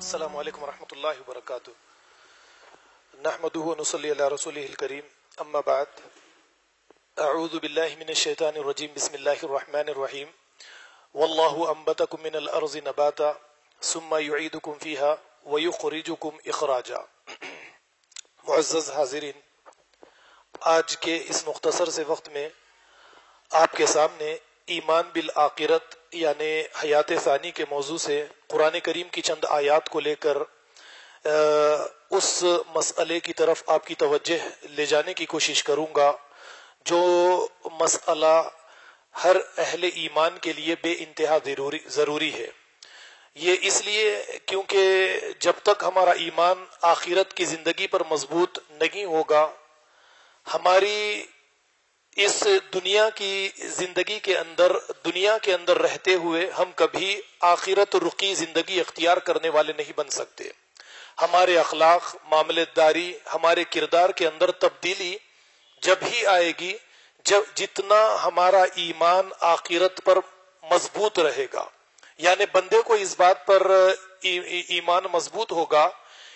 السلام علیکم ورحمۃ اللہ وبرکاتہ نحمده ونصلی علی رسوله الکریم اما بعد اعوذ باللہ من الشیطان الرجیم بسم اللہ الرحمن الرحیم واللہ انبتکم من الارض نباتا ثم یعیدکم فیہا ویخرجکم اخراجا۔ معزز حاضرین، آج کے اس مختصر سے وقت میں آپ کے سامنے ایمان بالآخرت یعنی حیات ثانی کے موضوع سے قرآن کریم کی چند آیات کو لے کر اس مسئلے کی طرف آپ کی توجہ لے جانے کی کوشش کروں گا جو مسئلہ ہر اہل ایمان کے لیے بے انتہا ضروری ہے۔ یہ اس لیے کیونکہ جب تک ہمارا ایمان آخرت کی زندگی پر مضبوط نہیں ہوگا، ہماری اس دنیا کی زندگی کے اندر رہتے ہوئے ہم کبھی آخرت رخی زندگی اختیار کرنے والے نہیں بن سکتے۔ ہمارے اخلاق، معاملت داری، ہمارے کردار کے اندر تبدیلی جب ہی آئے گی جتنا ہمارا ایمان آخرت پر مضبوط رہے گا۔ یعنی بندے کو اس بات پر ایمان مضبوط ہوگا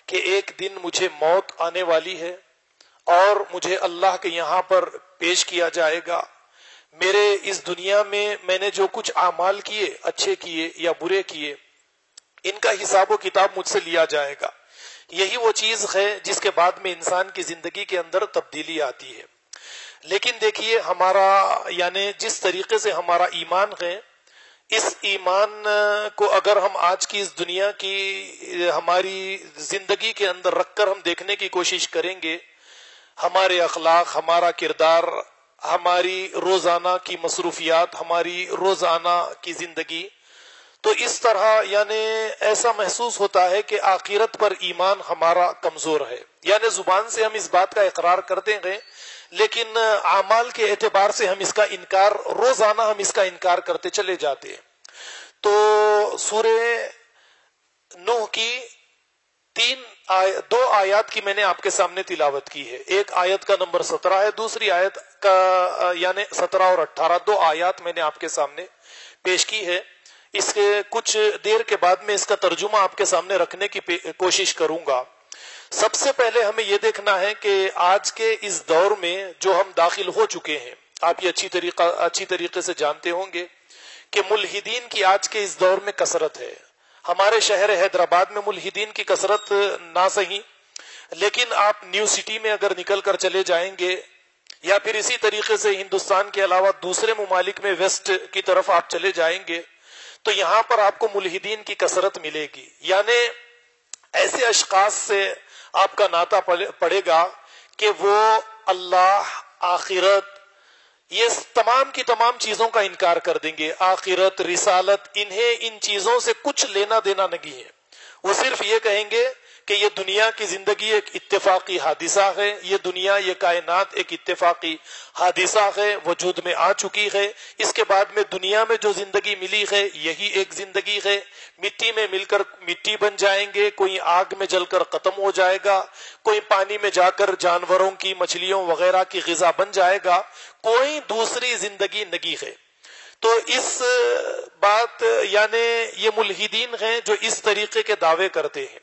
کہ ایک دن مجھے موت آنے والی ہے اور مجھے اللہ کے یہاں پر پیش کیا جائے گا۔ میرے اس دنیا میں نے جو کچھ اعمال کیے، اچھے کیے یا برے کیے، ان کا حساب و کتاب مجھ سے لیا جائے گا۔ یہی وہ چیز ہے جس کے بعد میں انسان کی زندگی کے اندر تبدیلی آتی ہے۔ لیکن دیکھیے، ہمارا یعنی جس طریقے سے ہمارا ایمان ہے، اس ایمان کو اگر ہم آج کی اس دنیا کی ہماری زندگی کے اندر رکھ کر ہم دیکھنے کی کوشش کریں گے، ہمارے اخلاق، ہمارا کردار، ہماری روزانہ کی مصروفیات، ہماری روزانہ کی زندگی، تو اس طرح یعنی ایسا محسوس ہوتا ہے کہ آخرت پر ایمان ہمارا کمزور ہے۔ یعنی زبان سے ہم اس بات کا اقرار کرتے ہیں لیکن اعمال کے اعتبار سے ہم اس کا انکار، روزانہ ہم اس کا انکار کرتے چلے جاتے ہیں۔ تو سورہ نوح کی دو آیات کی میں نے آپ کے سامنے تلاوت کی ہے۔ ایک آیت کا نمبر 17 ہے، دوسری آیت کا یعنی 17 اور 18 دو آیات میں نے آپ کے سامنے پیش کی ہے۔ اس کے کچھ دیر کے بعد میں اس کا ترجمہ آپ کے سامنے رکھنے کی کوشش کروں گا۔ سب سے پہلے ہمیں یہ دیکھنا ہے کہ آج کے اس دور میں جو ہم داخل ہو چکے ہیں، آپ یہ اچھی طریقے سے جانتے ہوں گے کہ ملحدین کی آج کے اس دور میں کثرت ہے۔ ہمارے شہر حیدرآباد میں ملحدین کی کثرت نہ صحیح، لیکن آپ نیو سٹی میں اگر نکل کر چلے جائیں گے یا پھر اسی طریقے سے ہندوستان کے علاوہ دوسرے ممالک میں ویسٹ کی طرف آپ چلے جائیں گے تو یہاں پر آپ کو ملحدین کی کثرت ملے گی۔ یعنی ایسے اشخاص سے آپ کا ناطہ پڑے گا کہ وہ اللہ، آخرت، یہ تمام کی تمام چیزوں کا انکار کر دیں گے۔ آخرت، رسالت، انہیں ان چیزوں سے کچھ لینا دینا نہیں ہے۔ وہ صرف یہ کہیں گے کہ یہ دنیا کی زندگی ایک اتفاقی حادثہ ہے، یہ دنیا، یہ کائنات ایک اتفاقی حادثہ ہے، وجود میں آ چکی ہے۔ اس کے بعد میں دنیا میں جو زندگی ملی ہے یہی ایک زندگی ہے۔ مٹی میں مل کر مٹی بن جائیں گے، کوئی آگ میں جل کر ختم ہو جائے گا، کوئی پانی میں جا کر جانوروں کی، مچھلیوں وغیرہ کی غذا بن جائے گا، کوئی دوسری زندگی نہیں ہے۔ تو اس بات یعنی یہ ملحدین ہیں جو اس طریقے کے دعوے کرتے ہیں۔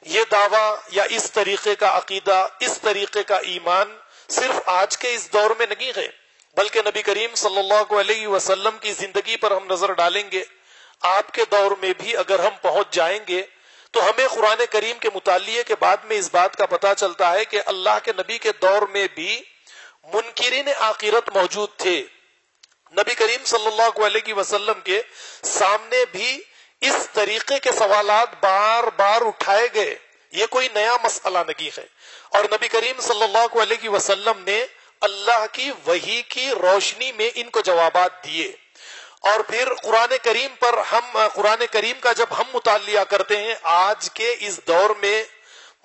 یہ دعویٰ یا اس طریقے کا عقیدہ، اس طریقے کا ایمان صرف آج کے اس دور میں نہیں ہے، بلکہ نبی کریم صلی اللہ علیہ وسلم کی زندگی پر ہم نظر ڈالیں گے، آپ کے دور میں بھی اگر ہم پہنچ جائیں گے تو ہمیں قرآن کریم کے مطالعے کے بعد میں اس بات کا پتہ چلتا ہے کہ اللہ کے نبی کے دور میں بھی منکرین آخرت موجود تھے۔ نبی کریم صلی اللہ علیہ وسلم کے سامنے بھی اس طریقے کے سوالات بار بار اٹھائے گئے۔ یہ کوئی نیا مسئلہ نہیں ہے، اور نبی کریم صلی اللہ علیہ وسلم نے اللہ کی وحی کی روشنی میں ان کو جوابات دیے۔ اور پھر قرآن کریم کا جب ہم مطالعہ کرتے ہیں آج کے اس دور میں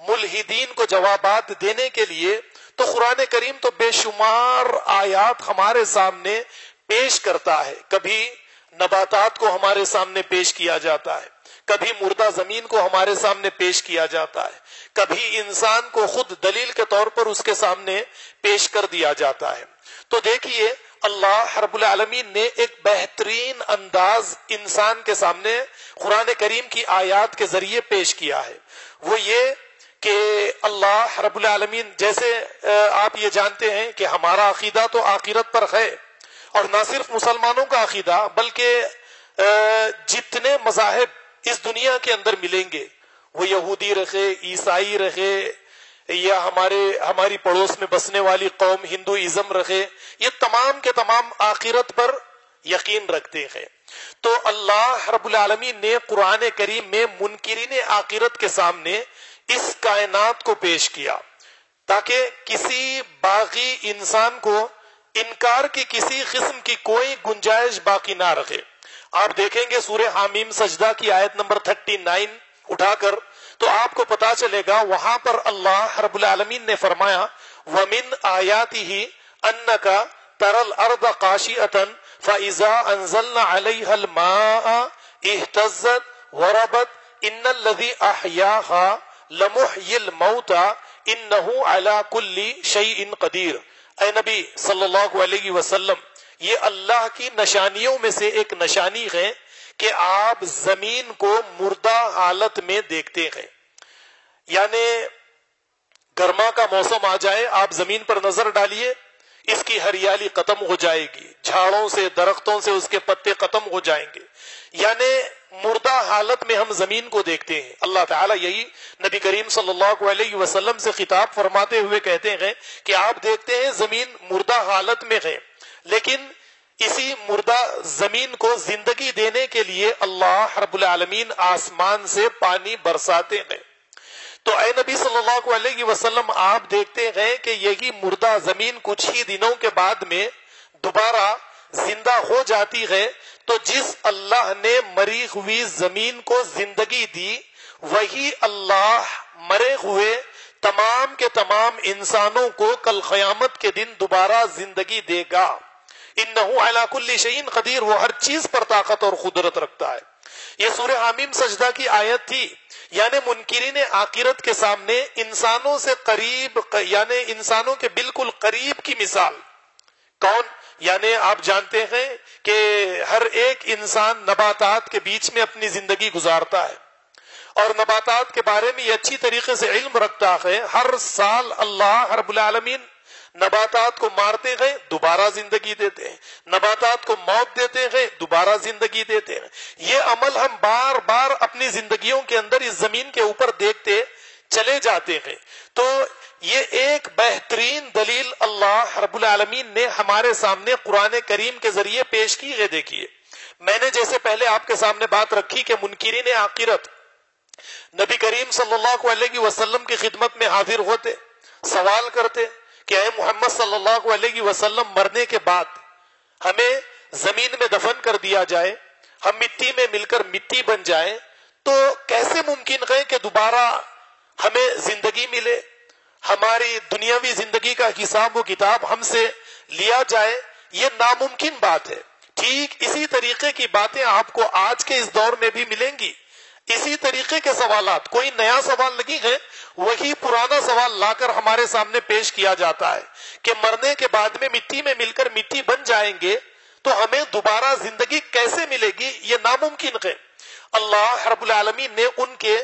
ملحدین کو جوابات دینے کے لیے، تو قرآن کریم تو بے شمار آیات ہمارے سامنے پیش کرتا ہے۔ کبھی نباتات کو ہمارے سامنے پیش کیا جاتا ہے، کبھی مردہ زمین کو ہمارے سامنے پیش کیا جاتا ہے، کبھی انسان کو خود دلیل کے طور پر اس کے سامنے پیش کر دیا جاتا ہے۔ تو دیکھیے اللہ رب العالمین نے ایک بہترین انداز انسان کے سامنے قرآن کریم کی آیات کے ذریعے پیش کیا ہے. وہ یہ کہ اللہ رب العالمین، جیسے آپ یہ جانتے ہیں کہ ہمارا عقیدہ تو آخرت پر ہے، اور نہ صرف مسلمانوں کا عقیدہ بلکہ جتنے مذاہب اس دنیا کے اندر ملیں گے، وہ یہودی رہے، عیسائی رہے، یا ہماری پڑوس میں بسنے والی قوم ہندوازم رہے، یہ تمام کے تمام آخرت پر یقین رکھتے ہیں. تو اللہ رب العالمین نے قرآن کریم میں منکرین آخرت کے سامنے اس کائنات کو پیش کیا تاکہ کسی باغی انسان کو انکار کی کسی قسم کی کوئی گنجائش باقی نہ رکھے. آپ دیکھیں گے سورہ حامیم سجدہ کی آیت نمبر 39 اٹھا کر تو آپ کو پتا چلے گا، وہاں پر اللہ رب العالمین نے فرمایا وَمِنْ آيَاتِهِ أَنَّكَ تَرَى الْأَرْضَ خَاشِعَةً فَإِذَا أَنزَلْنَا عَلَيْهَا الْمَاءَ اهْتَزَّتْ وَرَبَتْ إِنَّ الَّذِي أَحْيَاهَا لَمُحْيِي الْمَوْتَى إِنَّهُ عَلَى كُلِّ شَيْءٍ قَدِيرٌ. اے نبی صلی اللہ علیہ وسلم، یہ اللہ کی نشانیوں میں سے ایک نشانی ہے کہ آپ زمین کو مردہ حالت میں دیکھتے ہیں. یعنی گرما کا موسم آ جائے، آپ زمین پر نظر ڈالیے، اس کی ہریالی ختم ہو جائے گی، جھاڑوں سے درختوں سے اس کے پتے ختم ہو جائیں گے. یعنی مردہ حالت میں ہم زمین کو دیکھتے ہیں. اللہ تعالیٰ یہی نبی کریم صلی اللہ علیہ وسلم سے خطاب فرماتے ہوئے کہتے ہیں کہ آپ دیکھتے ہیں زمین مردہ حالت میں ہے، لیکن اسی مردہ زمین کو زندگی دینے کے لیے اللہ رب العالمین آسمان سے پانی برساتے ہیں. تو اے نبی صلی اللہ علیہ وسلم، آپ دیکھتے ہیں کہ یہی مردہ زمین کچھ ہی دنوں کے بعد میں دوبارہ زندہ ہو جاتی ہے. تو جس اللہ نے مری ہوئی زمین کو زندگی دی، وہی اللہ مرے ہوئے تمام کے تمام انسانوں کو کل قیامت کے دن دوبارہ زندگی دے گا. انہو علی کل شیء قدیر، وہ ہر چیز پر طاقت اور قدرت رکھتا ہے. یہ سورہ حامیم سجدہ کی آیت تھی. یعنی منکرین آخرت کے سامنے انسانوں سے قریب، یعنی انسانوں کے بالکل قریب کی مثال کون؟ یعنی آپ جانتے ہیں کہ ہر ایک انسان نباتات کے بیچ میں اپنی زندگی گزارتا ہے، اور نباتات کے بارے میں یہ اچھی طریقے سے علم رکھتا ہے. ہر سال اللہ رب العالمین نباتات کو مارتے ہیں، دوبارہ زندگی دیتے ہیں، نباتات کو موت دیتے ہیں، دوبارہ زندگی دیتے ہیں. یہ عمل ہم بار بار اپنی زندگیوں کے اندر اس زمین کے اوپر دیکھتے چلے جاتے ہیں. تو یہ ایک بہترین دلیل اللہ رب العالمین نے ہمارے سامنے قرآن کریم کے ذریعے پیش کی ہے. دیکھیے، میں نے جیسے پہلے آپ کے سامنے بات رکھی کہ منکرین آخرت نبی کریم صلی اللہ علیہ وسلم کی خدمت میں حاضر ہوتے، سوال کرتے کہ اے محمد صلی اللہ علیہ وسلم، مرنے کے بعد ہمیں زمین میں دفن کر دیا جائے، ہم مٹی میں مل کر مٹی بن جائیں، تو کیسے ممکن ہے کہ دوبارہ ہمیں زندگی ملے، ہماری دنیاوی زندگی کا حساب و کتاب ہم سے لیا جائے؟ یہ ناممکن بات ہے. ٹھیک اسی طریقے کی باتیں آپ کو آج کے اس دور میں بھی ملیں گی. اسی طریقے کے سوالات، کوئی نیا سوال نہیں ہے، وہی پرانا سوال لا کر ہمارے سامنے پیش کیا جاتا ہے کہ مرنے کے بعد میں مٹی میں مل کر مٹی بن جائیں گے تو ہمیں دوبارہ زندگی کیسے ملے گی؟ یہ ناممکن ہے. اللہ رب العالمین نے ان کے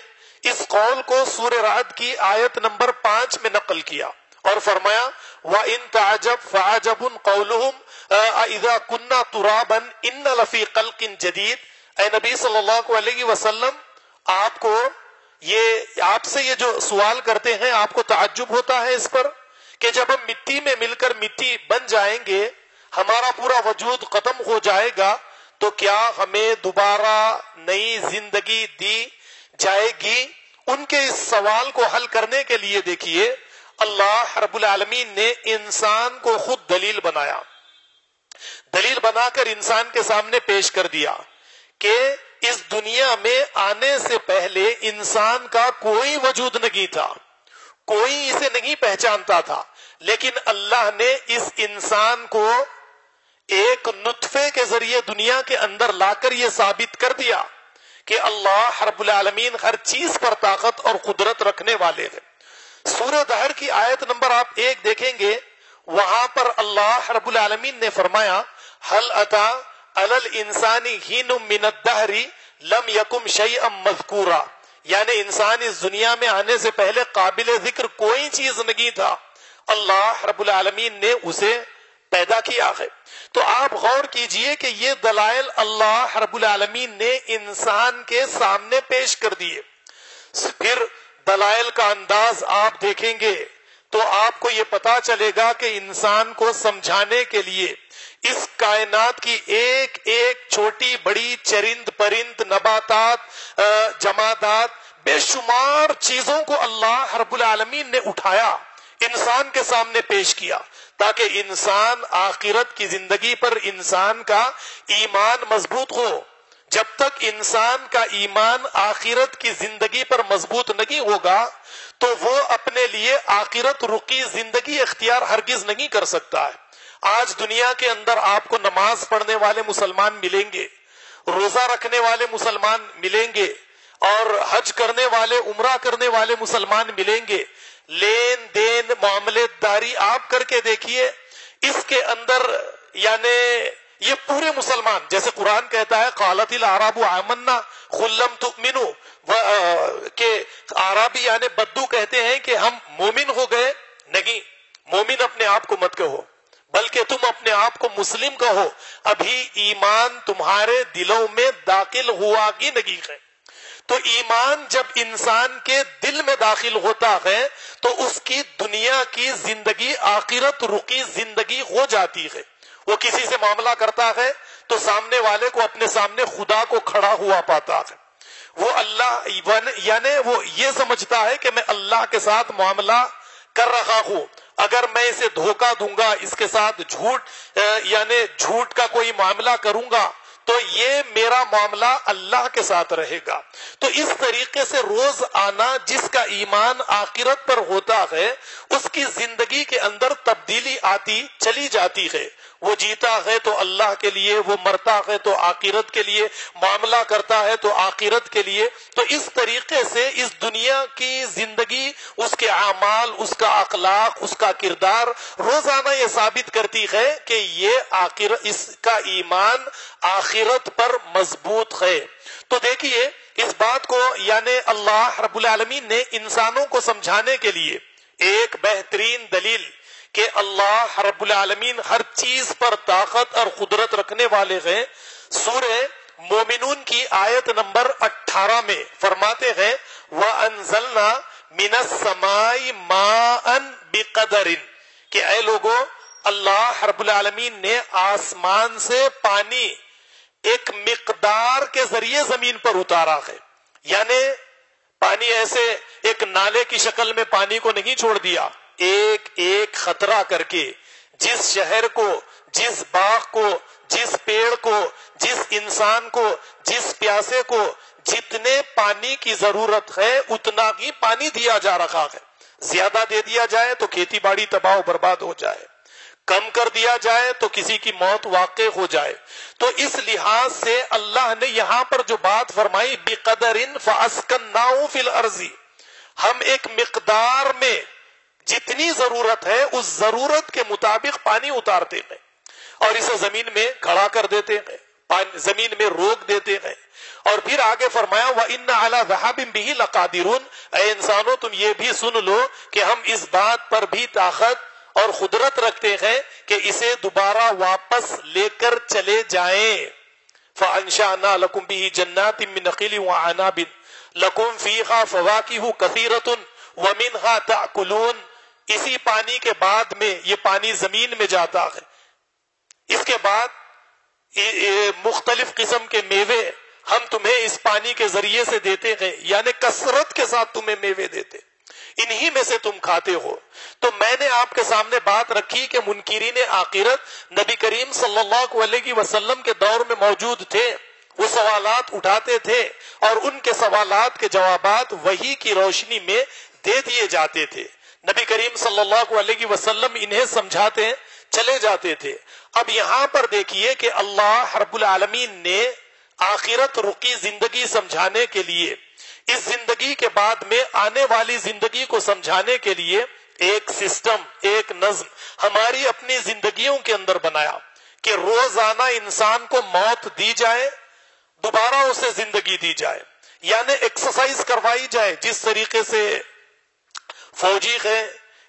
اس قول کو سورہ رعد کی آیت نمبر 5 میں نقل کیا اور فرمایا وَإِن تَعْجَبْ فَعَجَبٌ قَوْلُهُمْ أَإِذَا كُنَّا تُرَابًا إِنَّ لَفِي خَلْقٍ جَدِيدٍ. اے نبی صلی اللہ علیہ وسلم، آپ سے یہ جو سوال کرتے ہیں، آپ کو تعجب ہوتا ہے اس پر کہ جب ہم مٹی میں مل کر مٹی بن جائیں گے، ہمارا پورا وجود ختم ہو جائے گا، تو کیا ہمیں دوبارہ نئی زندگی دی جائے گی؟ ان کے اس سوال کو حل کرنے کے لیے دیکھیے اللہ رب العالمین نے انسان کو خود دلیل بنایا، دلیل بنا کر انسان کے سامنے پیش کر دیا کہ اس دنیا میں آنے سے پہلے انسان کا کوئی وجود نہیں تھا، کوئی اسے نہیں پہچانتا تھا، لیکن اللہ نے اس انسان کو ایک نطفے کے ذریعے دنیا کے اندر لا کر یہ ثابت کر دیا کہ اللہ رب العالمین ہر چیز پر طاقت اور قدرت رکھنے والے ہیں. سورہ دہر کی آیت نمبر آپ 1 دیکھیں گے، وہاں پر اللہ رب العالمین نے فرمایا هل اتا علی الانسان حین من الدہر لم یکن شیئا مذکورا، یعنی انسان اس دنیا میں آنے سے پہلے قابل ذکر کوئی چیز نہیں تھا، اللہ رب العالمین نے اسے پیدا کیا ہے۔ تو آپ غور کیجئے کہ یہ دلائل اللہ رب العالمین نے انسان کے سامنے پیش کر دیے۔ پھر دلائل کا انداز آپ دیکھیں گے تو آپ کو یہ پتا چلے گا کہ انسان کو سمجھانے کے لیے اس کائنات کی ایک ایک چھوٹی بڑی چرند پرند نباتات جمادات بے شمار چیزوں کو اللہ رب العالمین نے اٹھایا، انسان کے سامنے پیش کیا، تاکہ انسان آخرت کی زندگی پر انسان کا ایمان مضبوط ہو۔ جب تک انسان کا ایمان آخرت کی زندگی پر مضبوط نہیں ہوگا تو وہ اپنے لیے آخرت رخی زندگی اختیار ہرگز نہیں کر سکتا ہے۔ آج دنیا کے اندر آپ کو نماز پڑھنے والے مسلمان ملیں گے، روزہ رکھنے والے مسلمان ملیں گے، اور حج کرنے والے عمرہ کرنے والے مسلمان ملیں گے۔ لین دین معاملے داری آپ کر کے دیکھیے، اس کے اندر یعنی یہ پورے مسلمان، جیسے قرآن کہتا ہے قالت الاعراب آمنا قل لم تؤمنوا، کہ اعرابی یعنی بدو کہتے ہیں کہ ہم مومن ہو گئے۔ نہیں، مومن اپنے آپ کو مت کہو، بلکہ تم اپنے آپ کو مسلم کہو، ابھی ایمان تمہارے دلوں میں داخل ہوا ہی نہیں ہے۔ تو ایمان جب انسان کے دل میں داخل ہوتا ہے تو اس کی دنیا کی زندگی آخرت رخی زندگی ہو جاتی ہے۔ وہ کسی سے معاملہ کرتا ہے تو سامنے والے کو اپنے سامنے خدا کو کھڑا ہوا پاتا ہے، وہ اللہ یعنی وہ یہ سمجھتا ہے کہ میں اللہ کے ساتھ معاملہ کر رہا ہوں، اگر میں اسے دھوکہ دوں گا، اس کے ساتھ جھوٹ یعنی جھوٹ کا کوئی معاملہ کروں گا تو یہ میرا معاملہ اللہ کے ساتھ رہے گا۔ تو اس طریقے سے روز آنا جس کا ایمان آخرت پر ہوتا ہے اس کی زندگی کے اندر تبدیلی آتی چلی جاتی ہے۔ وہ جیتا ہے تو اللہ کے لیے، وہ مرتا ہے تو آخرت کے لیے، معاملہ کرتا ہے تو آخرت کے لیے۔ تو اس طریقے سے اس دنیا کی زندگی، اس کے اعمال، اس کا اخلاق، اس کا کردار روزانہ یہ ثابت کرتی ہے کہ یہ اس کا ایمان آخرت پر مضبوط ہے۔ تو دیکھیے اس بات کو یعنی اللہ رب العالمین نے انسانوں کو سمجھانے کے لیے ایک بہترین دلیل کہ اللہ رب العالمین ہر چیز پر طاقت اور قدرت رکھنے والے ہیں، سورہ مومنون کی آیت نمبر 18 میں فرماتے ہیں وَأَنزَلْنَا مِنَ السَّمَاءِ مَاءً بِقَدَرٍ، کہ اے لوگوں اللہ رب العالمین نے آسمان سے پانی ایک مقدار کے ذریعے زمین پر اتارا ہے، یعنی پانی ایسے ایک نالے کی شکل میں پانی کو نہیں چھوڑ دیا، ایک ایک خطرہ کر کے جس شہر کو، جس باغ کو، جس پیڑ کو، جس انسان کو، جس پیاسے کو جتنے پانی کی ضرورت ہے اتنا ہی پانی دیا جا رہا ہے۔ زیادہ دے دیا جائے تو کھیتی باڑی تباہ و برباد ہو جائے، کم کر دیا جائے تو کسی کی موت واقع ہو جائے۔ تو اس لحاظ سے اللہ نے یہاں پر جو بات فرمائی بِقَدَرٍ فَأَسْكَنَّاهُ فِي الْأَرْضِ، ہم ایک مقدار میں جتنی ضرورت ہے اس ضرورت کے مطابق پانی اتارتے ہیں اور اسے زمین میں کھڑا کر دیتے ہیں، زمین میں روک دیتے ہیں۔ اور پھر آگے فرمایا وَإِنَّ عَلَى ذَهَابٍ بِهِ لَقَادِرُونَ، اے انسانوں تم یہ بھی سن لو کہ ہم اس بات پر بھی طاقت اور قدرت رکھتے ہیں کہ اسے دوبارہ واپس لے کر چلے جائیں۔ فَأَنشَأْنَا لَكُمْ بِهِ جَنَّاتٍ مِّن نَخِيلٍ وَأَعْنَابٍ لَكُمْ فِيهَا فَوَاكِهُ كَثِيرَةٌ وَمِنْهَا تَأْكُلُونَ۔ اسی پانی کے بعد میں یہ پانی زمین میں جاتا ہے، اس کے بعد مختلف قسم کے میوے ہم تمہیں اس پانی کے ذریعے سے دیتے ہیں، یعنی کثرت کے ساتھ تمہیں میوے دیتے، انہی میں سے تم کھاتے ہو۔ تو میں نے آپ کے سامنے بات رکھی کہ منکرین آخرت نبی کریم صلی اللہ علیہ وسلم کے دور میں موجود تھے، وہ سوالات اٹھاتے تھے اور ان کے سوالات کے جوابات وحی کی روشنی میں دے دیے جاتے تھے۔ نبی کریم صلی اللہ علیہ وسلم انہیں سمجھاتے چلے جاتے تھے۔ اب یہاں پر دیکھیے کہ اللہ رب العالمین نے آخرت رخی زندگی سمجھانے کے لیے، اس زندگی کے بعد میں آنے والی زندگی کو سمجھانے کے لیے ایک سسٹم، ایک نظم ہماری اپنی زندگیوں کے اندر بنایا کہ روزانہ انسان کو موت دی جائے، دوبارہ اسے زندگی دی جائے، یعنی ایکسرسائز کروائی جائے. جس طریقے سے فوجی ہے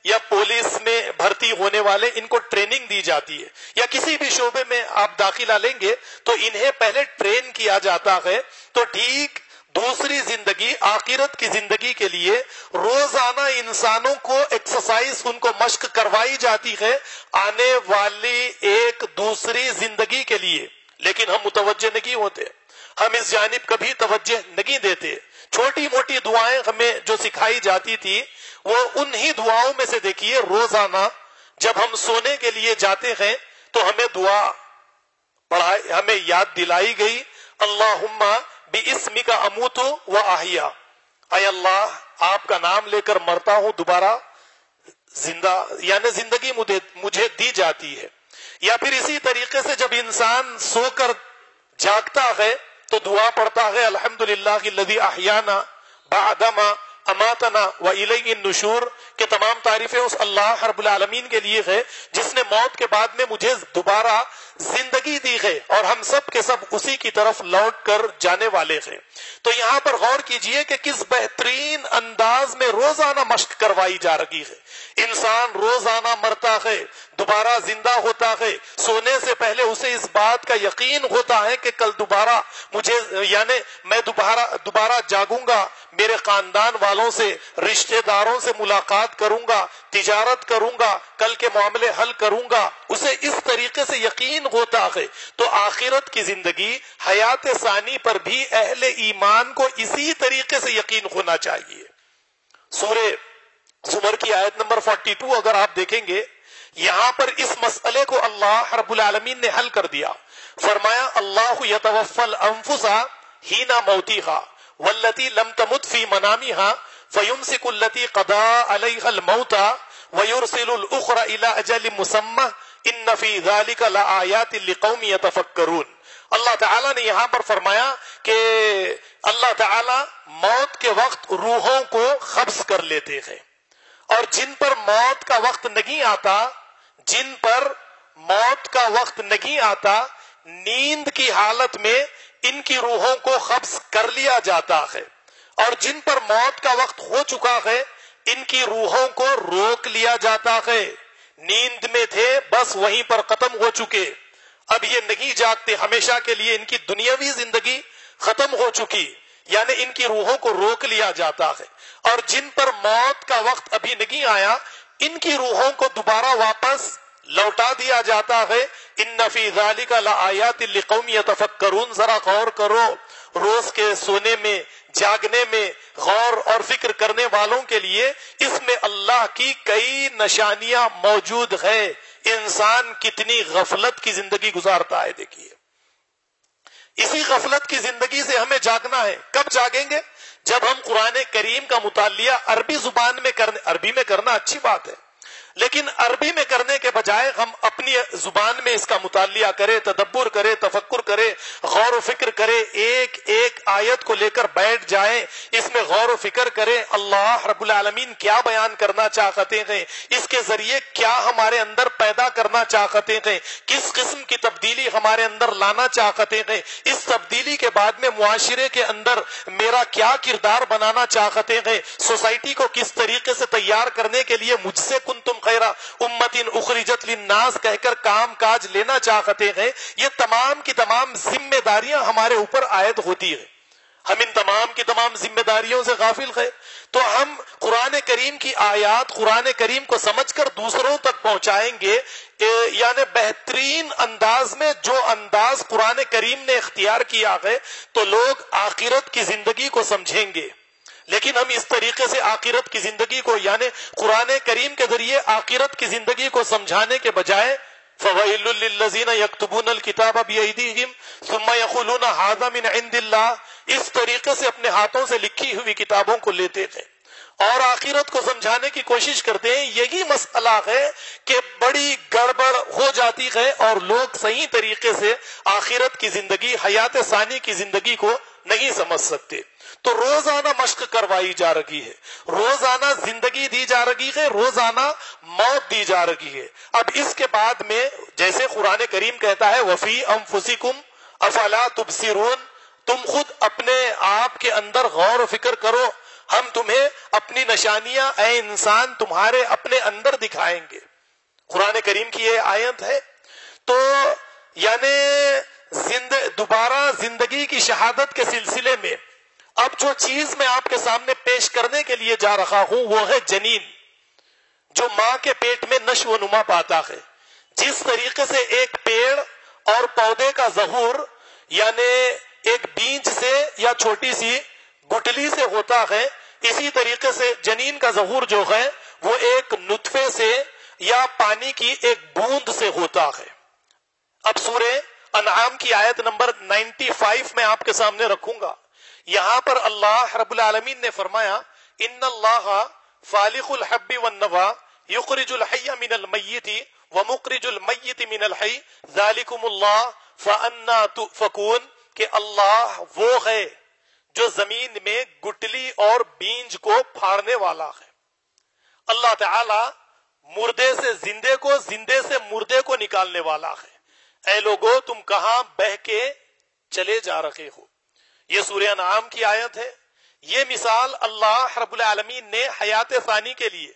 یا پولیس میں بھرتی ہونے والے، ان کو ٹریننگ دی جاتی ہے، یا کسی بھی شعبے میں آپ داخلہ لیں گے تو انہیں پہلے ٹرین کیا جاتا ہے. تو ٹھیک دوسری زندگی، آخرت کی زندگی کے لیے روزانہ انسانوں کو ایکسرسائز، ان کو مشق کروائی جاتی ہے آنے والی ایک دوسری زندگی کے لیے. لیکن ہم متوجہ نہیں ہوتے، ہم اس جانب کبھی توجہ نہیں دیتے. چھوٹی موٹی دعائیں ہمیں جو سکھائی جاتی تھی، وہ انہی دعاؤں میں سے دیکھیے، روزانہ جب ہم سونے کے لیے جاتے ہیں تو ہمیں دعا پڑھائی، ہمیں یاد دلائی گئی، اللہم بِاسْمِکَ اموت و احیا، اے اللہ آپ کا نام لے کر مرتا ہوں، دوبارہ زندہ، یعنی زندگی مجھے دی جاتی ہے. یا پھر اسی طریقے سے جب انسان سو کر جاگتا ہے تو دعا پڑھتا ہے، الحمدللہ الذی احیانا بعدما اماتنا وإلیہ النشور، کہ تمام تعریفیں اس اللہ رب العالمین کے لیے ہے جس نے موت کے بعد میں مجھے دوبارہ زندگی دی ہے، اور ہم سب کے سب اسی کی طرف لوٹ کر جانے والے ہیں. تو یہاں پر غور کیجئے کہ کس بہترین انداز میں روزانہ مشق کروائی جا رہی ہے. انسان روزانہ مرتا ہے، دوبارہ زندہ ہوتا ہے، سونے سے پہلے اسے اس بات کا یقین ہوتا ہے کہ کل دوبارہ مجھے، یعنی میں دوبارہ جاگوں گا، میرے خاندان والوں سے، رشتہ داروں سے ملاقات کروں گا، تجارت کروں گا، کل کے معاملے حل کروں گا، اسے اس طریقے سے یقین ہوتا ہے. تو آخرت کی زندگی، حیات ثانی پر بھی اہل ایمان کو اسی طریقے سے یقین ہونا چاہیے. سورہ زمر کی آیت نمبر 42 اگر آپ دیکھیں گے، یہاں پر اس مسئلے کو اللہ رب العالمین نے حل کر دیا. فرمایا اللہ یتوفی الانفس حین موتها والتي لم تمت في منامها فيمسك التي قضى عليها الموت ويرسل الأخرى إلى أجل مسمى إن في ذلك لآيات لقوم يتفكرون. اللہ تعالیٰ نے یہاں پر فرمایا کہ اللہ تعالیٰ موت کے وقت روحوں کو قبض کر لیتے ہیں، اور جن پر موت کا وقت نہیں آتا، جن پر موت کا وقت نہیں آتا، نیند کی حالت میں ان کی روحوں کو قبض کر لیا جاتا ہے، اور جن پر موت کا وقت ہو چکا ہے ان کی روحوں کو روک لیا جاتا ہے. نیند میں تھے، بس وہیں پر ختم ہو چکے، اب یہ نہیں جاگتے، ہمیشہ کے لیے ان کی دنیاوی زندگی ختم ہو چکی، یعنی ان کی روحوں کو روک لیا جاتا ہے. اور جن پر موت کا وقت ابھی نہیں آیا، ان کی روحوں کو دوبارہ واپس لوٹا دیا جاتا ہے. ان فی ذلک لآیات لقوم یتفکرون. ذرا غور کرو، روز کے سونے میں، جاگنے میں غور اور فکر کرنے والوں کے لیے اس میں اللہ کی کئی نشانیاں موجود ہیں. انسان کتنی غفلت کی زندگی گزارتا ہے. دیکھیے، اسی غفلت کی زندگی سے ہمیں جاگنا ہے. کب جاگیں گے؟ جب ہم قرآن کریم کا مطالعہ عربی زبان میں عربی میں کرنا اچھی بات ہے، لیکن عربی میں کرنے کے بجائے ہم اپنی زبان میں اس کا مطالعہ کرے، تدبر کرے، تفکر کرے، غور و فکر کرے، ایک ایک آیت کو لے کر بیٹھ جائیں، اس میں غور و فکر کریں، اللہ رب العالمین کیا بیان کرنا چاہتے ہیں، اس کے ذریعے کیا ہمارے اندر پیدا کرنا چاہتے ہیں، کس قسم کی تبدیلی ہمارے اندر لانا چاہتے ہیں، اس تبدیلی کے بعد میں معاشرے کے اندر میرا کیا کردار بنانا چاہتے ہیں، سوسائٹی کو کس طریقے سے تیار کرنے کے لیے مجھ سے کنتم خیر امت اخرجت للناس کہہ کر کام کاج لینا چاہتے ہیں. یہ تمام کی تمام ذمہ داریاں ہمارے اوپر عائد ہوتی ہے. ہم ان تمام کی تمام ذمہ داریوں سے غافل ہیں. تو ہم قرآن کریم کی آیات، قرآن کریم کو سمجھ کر دوسروں تک پہنچائیں گے، یعنی بہترین انداز میں. جو انداز قرآن کریم نے اختیار کیا ہے تو لوگ آخرت کی زندگی کو سمجھیں گے. لیکن ہم اس طریقے سے آخرت کی زندگی کو، یعنی قرآن کریم کے ذریعے آخرت کی زندگی کو سمجھانے کے بجائے فَوَيْلٌ لِّلَّذِينَ يَكْتُبُونَ الْكِتَابَ بِأَيْدِيهِمْ ثُمَّ يَقُولُونَ هَٰذَا مِنْ عِندِ اللَّهِ، اس طریقے سے اپنے ہاتھوں سے لکھی ہوئی کتابوں کو لیتے تھے اور آخرت کو سمجھانے کی کوشش کرتے ہیں. یہی مسئلہ ہے کہ بڑی گڑبڑ ہو جاتی ہے اور لوگ صحیح طریقے سے آخرت کی زندگی، حیات ثانی کی زندگی کو نہیں سمجھ سکتے. تو روزانہ مشق کروائی جا رہی ہے، روزانہ زندگی دی جا رہی ہے، روزانہ موت دی جا رہی ہے. اب اس کے بعد میں جیسے قرآن کریم کہتا ہے وفی انفسکم افلا تبصرون، تم خود اپنے آپ کے اندر غور و فکر کرو، ہم تمہیں اپنی نشانیاں اے انسان تمہارے اپنے اندر دکھائیں گے. قرآن کریم کی یہ آیت ہے. تو یعنی دوبارہ زندگی کی شہادت کے سلسلے میں اب جو چیز میں آپ کے سامنے پیش کرنے کے لیے جا رہا ہوں وہ ہے جنین، جو ماں کے پیٹ میں نشو و نما پاتا ہے. جس طریقے سے ایک پیڑ اور پودے کا ظہور یعنی ایک بیج سے یا چھوٹی سی گٹلی سے ہوتا ہے، اسی طریقے سے جنین کا ظہور جو ہے وہ ایک نطفے سے یا پانی کی ایک بوند سے ہوتا ہے. اب سورہ انعام کی آیت نمبر 95 میں آپ کے سامنے رکھوں گا. یہاں پر اللہ رب العالمین نے فرمایا ان اللہ فالق الحب والنوا یخرج الحی من المیت ومخرج المیت من الحی ذالکم اللہ فانا تؤفکون، کہ اللہ وہ ہے جو زمین میں گٹلی اور بیج کو پھاڑنے والا ہے. اللہ تعالی مردے سے زندے کو، زندے سے مردے کو نکالنے والا ہے. اے لوگو تم کہاں بہ کے چلے جا رہے ہو. یہ سورہ انعام کی آیت ہے. یہ مثال اللہ رب العالمین نے حیات ثانی کے لیے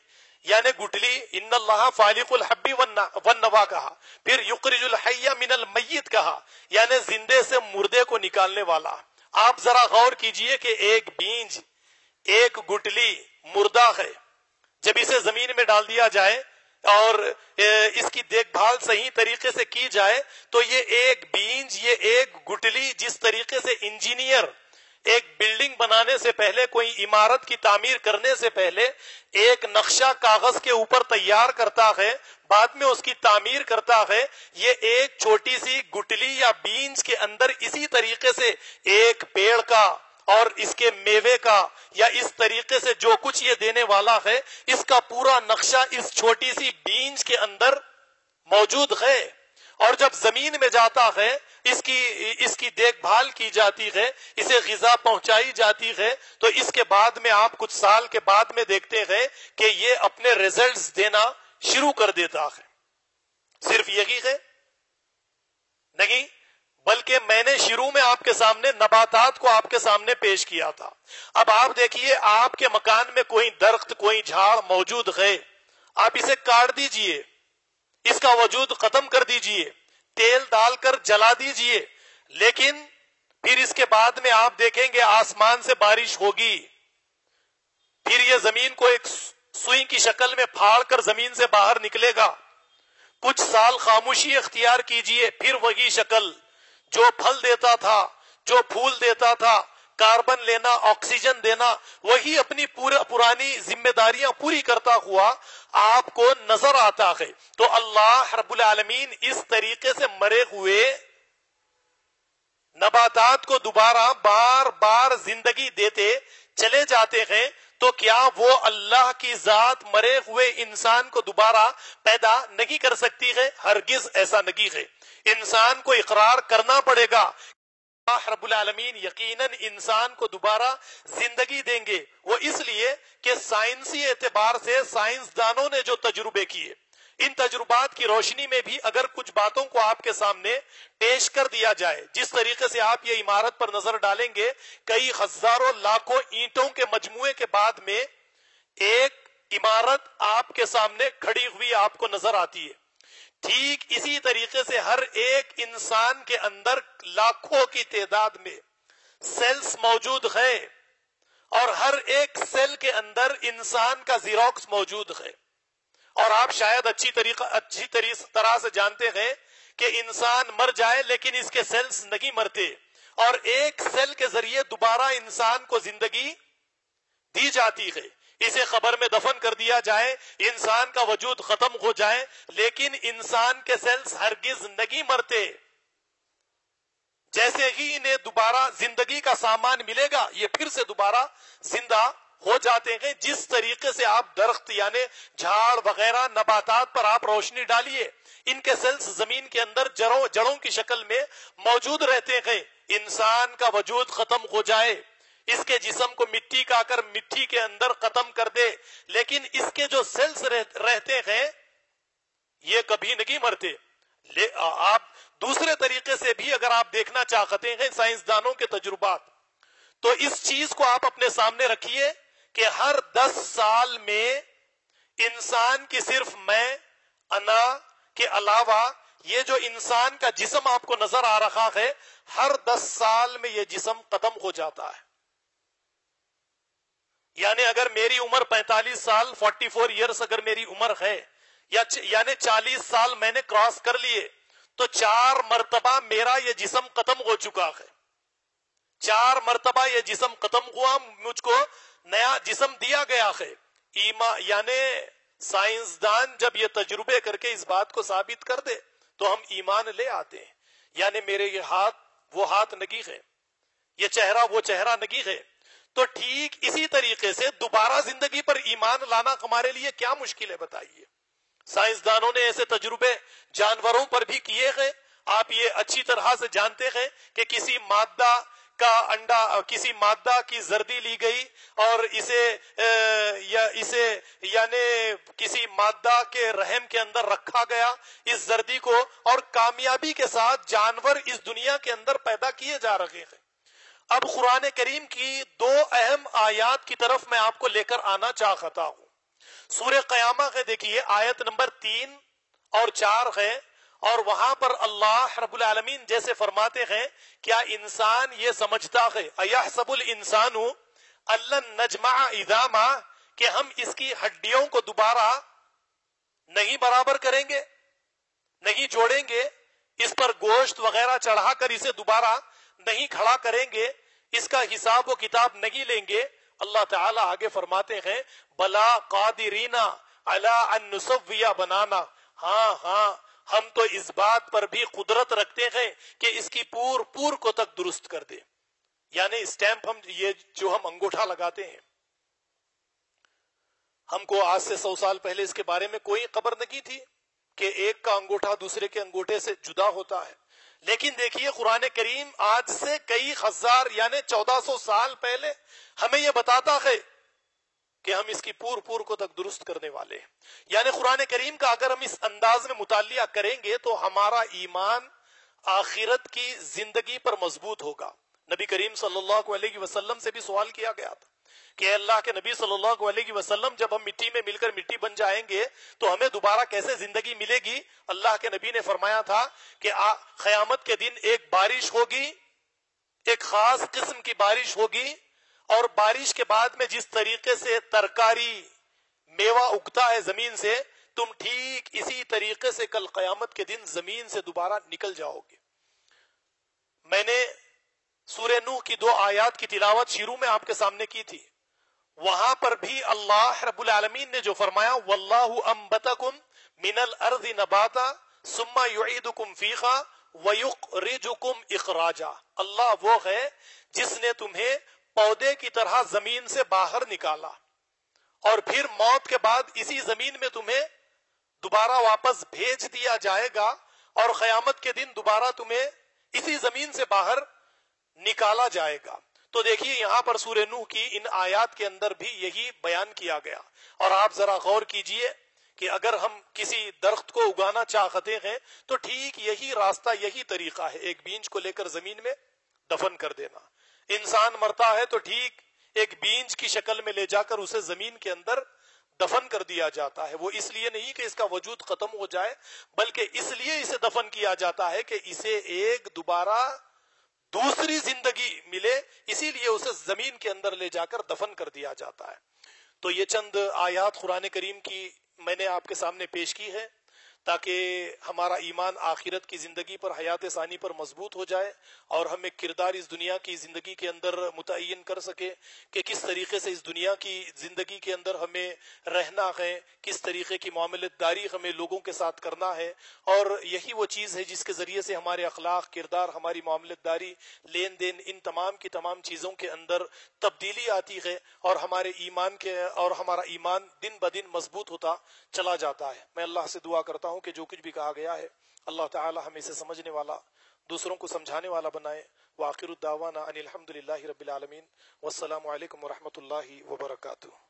یعنی گٹلی ان اللہ فالق الحب والنوا کہا، پھر یخرج الحی من المیت کہا یعنی زندے سے مردے کو نکالنے والا. آپ ذرا غور کیجئے کہ ایک بیج، ایک گٹلی مردہ ہے، جب اسے زمین میں ڈال دیا جائے اور اس کی دیکھ بھال صحیح طریقے سے کی جائے تو یہ ایک بیج، یہ ایک گٹلی، جس طریقے سے انجینئر ایک بلڈنگ بنانے سے پہلے، کوئی عمارت کی تعمیر کرنے سے پہلے ایک نقشہ کاغذ کے اوپر تیار کرتا ہے، بعد میں اس کی تعمیر کرتا ہے، یہ ایک چھوٹی سی گٹلی یا بیج کے اندر اسی طریقے سے ایک پیڑ کا اور اس کے میوے کا یا اس طریقے سے جو کچھ یہ دینے والا ہے، اس کا پورا نقشہ اس چھوٹی سی بیج کے اندر موجود ہے. اور جب زمین میں جاتا ہے اس کی دیکھ بھال کی جاتی ہے، اسے غذا پہنچائی جاتی ہے، تو اس کے بعد میں آپ کچھ سال کے بعد میں دیکھتے ہیں کہ یہ اپنے ریزلٹس دینا شروع کر دیتا ہے. صرف یہی ہے نہیں، بلکہ میں نے شروع میں آپ کے سامنے نباتات کو آپ کے سامنے پیش کیا تھا. اب آپ دیکھیے آپ کے مکان میں کوئی درخت، کوئی جھاڑ موجود ہے، آپ اسے کاٹ دیجئے، اس کا وجود ختم کر دیجئے، تیل ڈال کر جلا دیجئے، لیکن پھر اس کے بعد میں آپ دیکھیں گے آسمان سے بارش ہوگی، پھر یہ زمین کو ایک سوئی کی شکل میں پھاڑ کر زمین سے باہر نکلے گا. کچھ سال خاموشی اختیار کیجئے، پھر وہی شکل، جو پھل دیتا تھا، جو پھول دیتا تھا، کاربن لینا، آکسیجن دینا، وہی اپنی پرانی ذمہ داریاں پوری کرتا ہوا آپ کو نظر آتا ہے. تو اللہ رب العالمین اس طریقے سے مرے ہوئے نباتات کو دوبارہ بار بار زندگی دیتے چلے جاتے ہیں. تو کیا وہ اللہ کی ذات مرے ہوئے انسان کو دوبارہ پیدا نہیں کر سکتی ہے؟ ہرگز ایسا نہیں ہے. انسان کو اقرار کرنا پڑے گا اللہ رب العالمین یقیناً انسان کو دوبارہ زندگی دیں گے. وہ اس لیے کہ سائنسی اعتبار سے سائنسدانوں نے جو تجربے کیے، ان تجربات کی روشنی میں بھی اگر کچھ باتوں کو آپ کے سامنے پیش کر دیا جائے، جس طریقے سے آپ یہ عمارت پر نظر ڈالیں گے، کئی ہزاروں لاکھوں اینٹوں کے مجموعے کے بعد میں ایک عمارت آپ کے سامنے کھڑی ہوئی آپ کو نظر آتی ہے. ٹھیک اسی طریقے سے ہر ایک انسان کے اندر لاکھوں کی تعداد میں سیلز موجود ہیں، اور ہر ایک سیل کے اندر انسان کا زیروکس موجود ہے. اور آپ شاید اچھی طرح سے جانتے ہیں کہ انسان مر جائے لیکن اس کے سیلز نہیں مرتے، اور ایک سیل کے ذریعے دوبارہ انسان کو زندگی دی جاتی ہے. اسے قبر میں دفن کر دیا جائے، انسان کا وجود ختم ہو جائے، لیکن انسان کے سیلز ہرگز نہیں مرتے. جیسے ہی انہیں دوبارہ زندگی کا سامان ملے گا، یہ پھر سے دوبارہ زندہ ہو جاتے ہیں. جس طریقے سے آپ درخت یعنی جھاڑ وغیرہ نباتات پر آپ روشنی ڈالیے، ان کے سیلز زمین کے اندر جڑوں کی شکل میں موجود رہتے ہیں. انسان کا وجود ختم ہو جائے، اس کے جسم کو مٹی کا کر مٹی کے اندر ختم کر دے، لیکن اس کے جو سیلز رہتے ہیں یہ کبھی نہیں مرتے. آپ دوسرے طریقے سے بھی اگر آپ دیکھنا چاہتے ہیں سائنسدانوں کے تجربات، تو اس چیز کو آپ اپنے سامنے رکھیے کہ ہر 10 سال میں انسان کی صرف میں انا کے علاوہ یہ جو انسان کا جسم آپ کو نظر آ رہا ہے، ہر 10 سال میں یہ جسم ختم ہو جاتا ہے. یعنی اگر میری عمر 45 سال 44 ایئرس اگر میری عمر ہے، یعنی 40 سال میں نے کراس کر لیے، تو 4 مرتبہ میرا یہ جسم ختم ہو چکا ہے. 4 مرتبہ یہ جسم ختم ہوا، مجھ کو نیا جسم دیا گیا ہے. یعنی سائنسدان جب یہ تجربے کر کے اس بات کو ثابت کر دے تو ہم ایمان لے آتے ہیں. یعنی میرے یہ ہاتھ وہ ہاتھ نہیں ہے، یہ چہرہ وہ چہرہ نہیں ہے. تو ٹھیک اسی طریقے سے دوبارہ زندگی پر ایمان لانا ہمارے لیے کیا مشکل ہے بتائیے. سائنسدانوں نے ایسے تجربے جانوروں پر بھی کیے ہیں. آپ یہ اچھی طرح سے جانتے ہیں کہ کسی مادہ کا انڈا، کسی مادہ کی زردی لی گئی اور اسے یعنی کسی مادہ کے رحم کے اندر رکھا گیا اس زردی کو، اور کامیابی کے ساتھ جانور اس دنیا کے اندر پیدا کیے جا رہے ہیں. اب قرآن کریم کی 2 اہم آیات کی طرف میں آپ کو لے کر آنا چاہتا ہوں. سورہ قیامہ ہے، دیکھیے آیت نمبر 3 اور 4 ہے، اور وہاں پر اللہ رب العالمین جیسے فرماتے ہیں، کیا انسان یہ سمجھتا ہے اَيَحْسَبُ الْإِنسَانُ أَلَّن نَجْمَعَ عِظَامَهُ کہ ہم اس کی ہڈیوں کو دوبارہ نہیں برابر کریں گے، نہیں جوڑیں گے، اس پر گوشت وغیرہ چڑھا کر اسے دوبارہ نہیں کھڑا کریں گے، اس کا حساب و کتاب نہیں لیں گے. اللہ تعالیٰ آگے فرماتے ہیں بلا قادرینا علی ان نسوی بنانا، ہاں ہم تو اس بات پر بھی قدرت رکھتے ہیں کہ اس کی پور کو تک درست کر دے. یعنی اسٹیمپ، ہم یہ جو ہم انگوٹھا لگاتے ہیں، ہم کو آج سے 100 سال پہلے اس کے بارے میں کوئی خبر نہیں تھی کہ ایک کا انگوٹھا دوسرے کے انگوٹھے سے جدا ہوتا ہے. لیکن دیکھیے قرآن کریم آج سے کئی ہزار یعنی 1400 سال پہلے ہمیں یہ بتاتا ہے کہ ہم اس کی پور کو تک درست کرنے والے ہیں. یعنی قرآن کریم کا اگر ہم اس انداز میں مطالعہ کریں گے تو ہمارا ایمان آخرت کی زندگی پر مضبوط ہوگا. نبی کریم صلی اللہ علیہ وسلم سے بھی سوال کیا گیا تھا کہ اللہ کے نبی صلی اللہ علیہ وسلم جب ہم مٹی میں مل کر مٹی بن جائیں گے تو ہمیں دوبارہ کیسے زندگی ملے گی؟ اللہ کے نبی نے فرمایا تھا کہ قیامت کے دن ایک بارش ہوگی، ایک خاص قسم کی بارش ہوگی، اور بارش کے بعد میں جس طریقے سے ترکاری میوہ اگتا ہے زمین سے، تم ٹھیک اسی طریقے سے کل قیامت کے دن زمین سے دوبارہ نکل جاؤ گے. میں نے سورہ نوح کی 2 آیات کی تلاوت شروع میں آپ کے سامنے کی تھی. وہاں پر بھی اللہ رب العالمین نے جو فرمایا واللہ انبتکم من الارض نباتا ثم یعیدکم فیہا ویخرجکم اخراجا. اللہ وہ ہے جس نے تمہیں پودے کی طرح زمین سے باہر نکالا اور پھر موت کے بعد اسی زمین میں تمہیں دوبارہ واپس بھیج دیا جائے گا، اور قیامت کے دن دوبارہ تمہیں اسی زمین سے باہر نکالا جائے گا. تو دیکھیے یہاں پر سورہ نوح کی ان آیات کے اندر بھی یہی بیان کیا گیا. اور آپ ذرا غور کیجئے کہ اگر ہم کسی درخت کو اگانا چاہتے ہیں تو ٹھیک یہی راستہ، یہی طریقہ ہے، ایک بیج کو لے کر زمین میں دفن کر دینا. انسان مرتا ہے تو ٹھیک ایک بیج کی شکل میں لے جا کر اسے زمین کے اندر دفن کر دیا جاتا ہے. وہ اس لیے نہیں کہ اس کا وجود ختم ہو جائے، بلکہ اس لیے اسے دفن کیا جاتا ہے کہ اسے ایک دوبارہ دوسری زندگی ملے، اسی لیے اسے زمین کے اندر لے جا کر دفن کر دیا جاتا ہے. تو یہ چند آیات قرآن کریم کی میں نے آپ کے سامنے پیش کی ہے تاکہ ہمارا ایمان آخرت کی زندگی پر، حیات ثانی پر مضبوط ہو جائے، اور ہم ایک کردار اس دنیا کی زندگی کے اندر متعین کر سکے کہ کس طریقے سے اس دنیا کی زندگی کے اندر ہمیں رہنا ہے، کس طریقے کی معاملت داری ہمیں لوگوں کے ساتھ کرنا ہے. اور یہی وہ چیز ہے جس کے ذریعے سے ہمارے اخلاق، کردار، ہماری معاملت داری، لین دین، ان تمام کی تمام چیزوں کے اندر تبدیلی آتی ہے، اور ہمارا ایمان دن بدن مضبوط ہوتا چلا جاتا ہے. میں اللہ سے دعا کرتا ہوں کہ جو کچھ بھی کہا گیا ہے اللہ تعالی ہمیں اسے سمجھنے والا، دوسروں کو سمجھانے والا بنائے. وآخر الدعوانا ان الحمد للہ رب العالمین. والسلام علیکم ورحمۃ اللہ وبرکاتہ.